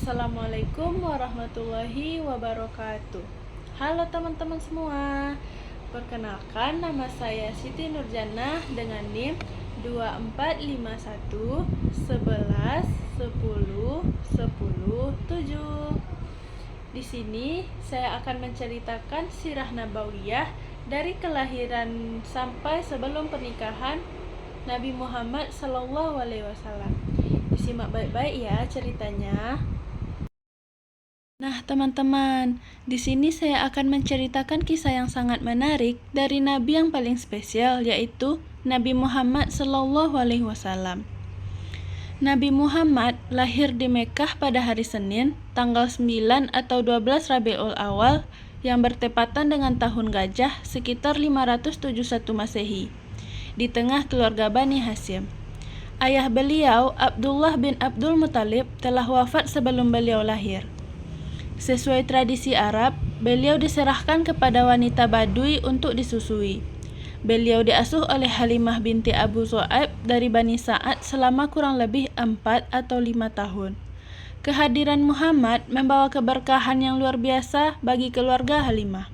Assalamualaikum warahmatullahi wabarakatuh. Halo teman-teman semua. Perkenalkan, nama saya Siti Nurjannah dengan NIM 2451 11 10 10 7. Di sini saya akan menceritakan sirah nabawiyah dari kelahiran sampai sebelum pernikahan Nabi Muhammad SAW. Disimak baik-baik ya ceritanya. Nah, teman-teman, di sini saya akan menceritakan kisah yang sangat menarik dari nabi yang paling spesial, yaitu Nabi Muhammad SAW. Nabi Muhammad lahir di Mekkah pada hari Senin, tanggal 9 atau 12 Rabiul Awal yang bertepatan dengan tahun gajah sekitar 571 Masehi, di tengah keluarga Bani Hashim. Ayah beliau, Abdullah bin Abdul Muthalib, telah wafat sebelum beliau lahir. Sesuai tradisi Arab, beliau diserahkan kepada wanita Badui untuk disusui. Beliau diasuh oleh Halimah binti Abu Zu'aib dari Bani Sa'ad selama kurang lebih 4 atau 5 tahun. Kehadiran Muhammad membawa keberkahan yang luar biasa bagi keluarga Halimah.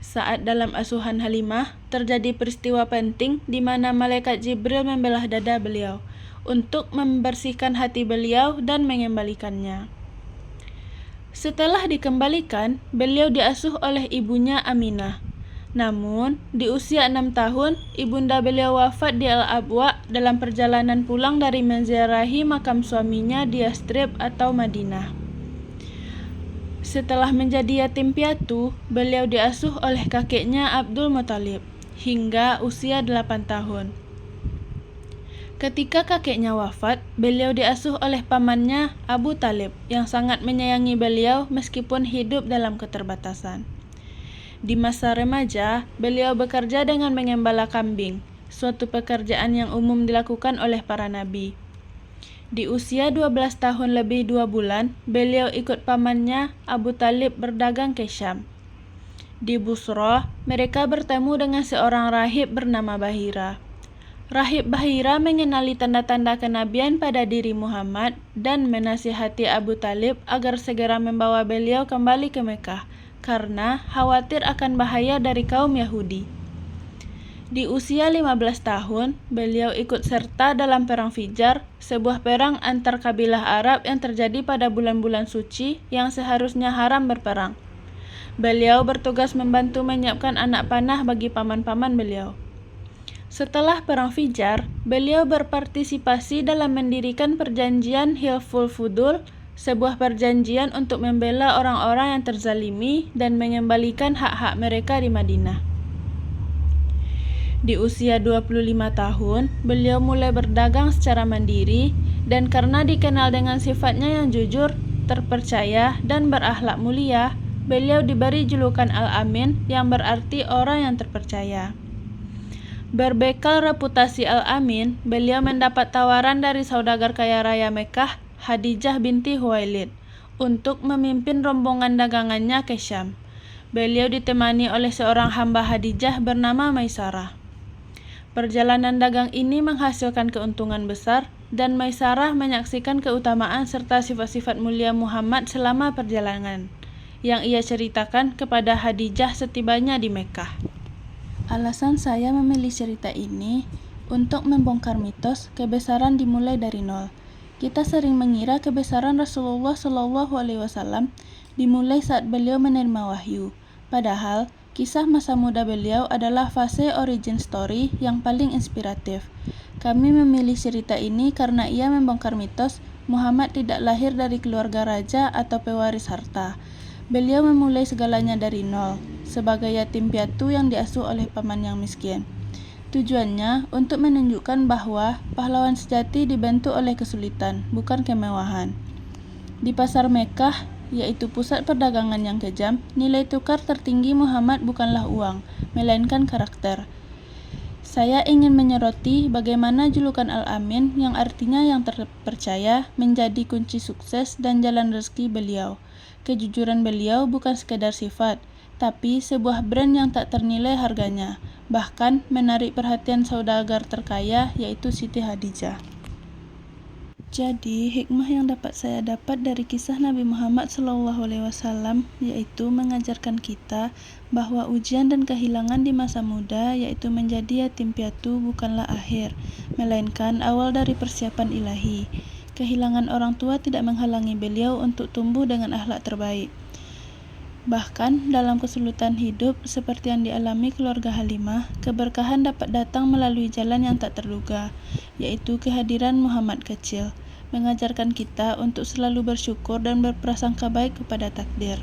Saat dalam asuhan Halimah, terjadi peristiwa penting di mana malaikat Jibril membelah dada beliau untuk membersihkan hati beliau dan mengembalikannya. Setelah dikembalikan, beliau diasuh oleh ibunya Aminah. Namun, di usia 6 tahun, ibunda beliau wafat di Al-Abwa dalam perjalanan pulang dari menziarahi makam suaminya di Yastrib atau Madinah. Setelah menjadi yatim piatu, beliau diasuh oleh kakeknya Abdul Muthalib hingga usia 8 tahun. Ketika kakeknya wafat, beliau diasuh oleh pamannya Abu Talib yang sangat menyayangi beliau meskipun hidup dalam keterbatasan. Di masa remaja, beliau bekerja dengan mengembala kambing, suatu pekerjaan yang umum dilakukan oleh para nabi. Di usia 12 tahun lebih 2 bulan, beliau ikut pamannya Abu Talib berdagang ke Syam. Di Busra, mereka bertemu dengan seorang rahib bernama Bahira. Rahib Bahira mengenali tanda-tanda kenabian pada diri Muhammad dan menasihati Abu Talib agar segera membawa beliau kembali ke Mekkah karena khawatir akan bahaya dari kaum Yahudi. Di usia 15 tahun, beliau ikut serta dalam Perang Fijar, sebuah perang antar kabilah Arab yang terjadi pada bulan-bulan suci yang seharusnya haram berperang. Beliau bertugas membantu menyiapkan anak panah bagi paman-paman beliau. Setelah Perang Fijar, beliau berpartisipasi dalam mendirikan perjanjian Hilful Fudul, sebuah perjanjian untuk membela orang-orang yang terzalimi dan mengembalikan hak-hak mereka di Madinah. Di usia 25 tahun, beliau mulai berdagang secara mandiri dan karena dikenal dengan sifatnya yang jujur, terpercaya, dan berakhlak mulia, beliau diberi julukan Al-Amin yang berarti orang yang terpercaya. Berbekal reputasi Al-Amin, beliau mendapat tawaran dari saudagar kaya raya Mekkah, Khadijah binti Khuwailid, untuk memimpin rombongan dagangannya ke Syam. Beliau ditemani oleh seorang hamba Khadijah bernama Maisarah. Perjalanan dagang ini menghasilkan keuntungan besar, dan Maisarah menyaksikan keutamaan serta sifat-sifat mulia Muhammad selama perjalanan, yang ia ceritakan kepada Khadijah setibanya di Mekkah. Alasan saya memilih cerita ini untuk membongkar mitos kebesaran dimulai dari nol. Kita sering mengira kebesaran Rasulullah SAW dimulai saat beliau menerima wahyu. Padahal, kisah masa muda beliau adalah fase origin story yang paling inspiratif. Kami memilih cerita ini karena ia membongkar mitos Muhammad tidak lahir dari keluarga raja atau pewaris harta. Beliau memulai segalanya dari nol, sebagai yatim piatu yang diasuh oleh paman yang miskin. Tujuannya untuk menunjukkan bahwa pahlawan sejati dibantu oleh kesulitan, bukan kemewahan. Di pasar Mekkah, yaitu pusat perdagangan yang kejam, nilai tukar tertinggi Muhammad bukanlah uang, melainkan karakter. Saya ingin menyoroti bagaimana julukan Al-Amin, yang artinya yang terpercaya, menjadi kunci sukses dan jalan rezeki beliau. Kejujuran beliau bukan sekedar sifat, tapi sebuah brand yang tak ternilai harganya, bahkan menarik perhatian saudagar terkaya yaitu Siti Khadijah. Jadi, hikmah yang dapat saya dapat dari kisah Nabi Muhammad SAW yaitu mengajarkan kita bahwa ujian dan kehilangan di masa muda, yaitu menjadi yatim piatu, bukanlah akhir, melainkan awal dari persiapan ilahi. Kehilangan orang tua tidak menghalangi beliau untuk tumbuh dengan akhlak terbaik. Bahkan dalam kesulitan hidup seperti yang dialami keluarga Halimah, keberkahan dapat datang melalui jalan yang tak terduga, yaitu kehadiran Muhammad kecil, mengajarkan kita untuk selalu bersyukur dan berprasangka baik kepada takdir.